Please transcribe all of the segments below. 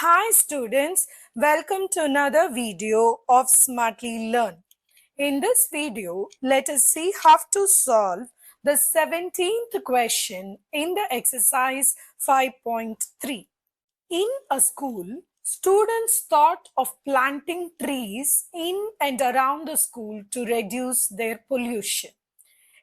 Hi students, welcome to another video of Smartly Learn. In this video, let us see how to solve the 17th question in the exercise 5.3. In a school, students thought of planting trees in and around the school to reduce their pollution.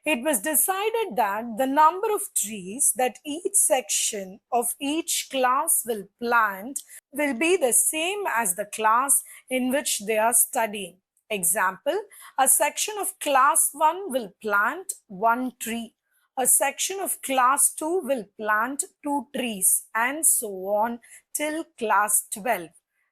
It was decided that the number of trees that each section of each class will plant will be the same as the class in which they are studying. Example, a section of class 1 will plant 1 tree. A section of class 2 will plant 2 trees and so on till class 12.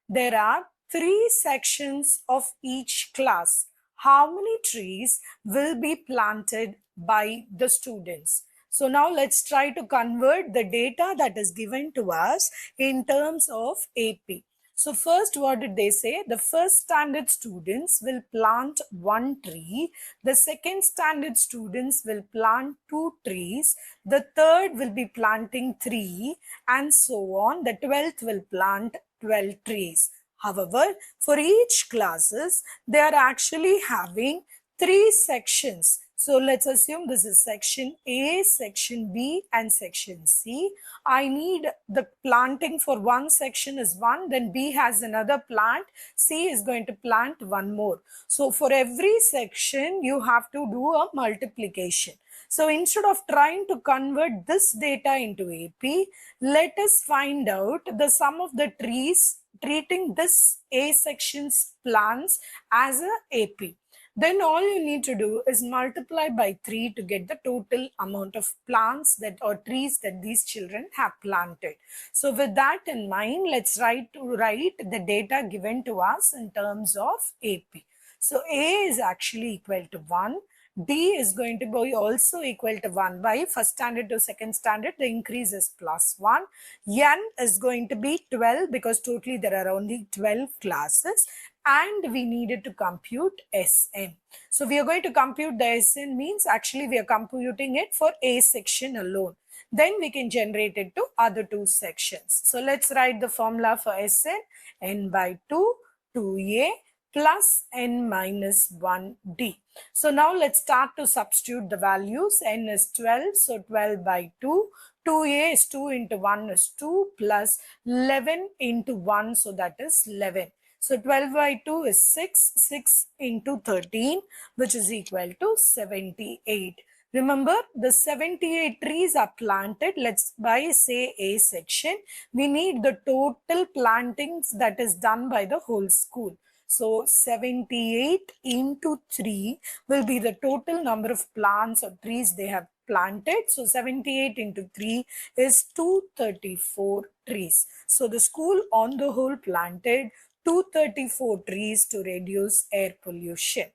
There are 3 sections of each class. How many trees will be planted by the students? So now let's try to convert the data that is given to us in terms of AP. So first, what did they say? The first standard students will plant 1 tree. The second standard students will plant 2 trees. The third will be planting 3 and so on. The 12th will plant 12 trees. However, for each classes, they are actually having 3 sections. So let's assume this is section A, section B and section C. I need the planting for one section is 1, then B has another plant, C is going to plant 1 more. So for every section, you have to do a multiplication. So instead of trying to convert this data into AP, let us find out the sum of the trees treating this A section's plants as a AP. Then all you need to do is multiply by 3 to get the total amount of plants that or trees that these children have planted. So with that in mind, let's write the data given to us in terms of AP. So A is actually equal to 1. D is going to be also equal to 1 by first standard to second standard, the increase is plus 1. N is going to be 12 because totally there are only 12 classes and we needed to compute Sn. So we are going to compute the Sn means actually we are computing it for A section alone. Then we can generate it to other 2 sections. So let's write the formula for Sn, n by 2, 2a plus n minus 1d. So now let's start to substitute the values. N is 12, so 12 by 2. 2a is 2 into 1 is 2 plus 11 into 1, so that is 11. So 12 by 2 is 6, 6 into 13, which is equal to 78. Remember, the 78 trees are planted. Let's by say A section. We need the total plantings that is done by the whole school. So 78 into 3 will be the total number of plants or trees they have planted. So 78 into 3 is 234 trees. So the school on the whole planted 234 trees to reduce air pollution.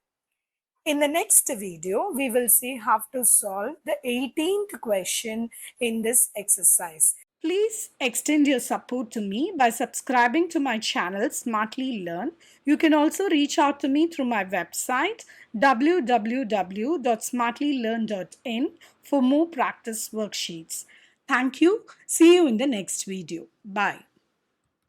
In the next video, we will see how to solve the 18th question in this exercise. Please extend your support to me by subscribing to my channel Smartly Learn. You can also reach out to me through my website www.smartlylearn.in for more practice worksheets. Thank you. See you in the next video. Bye.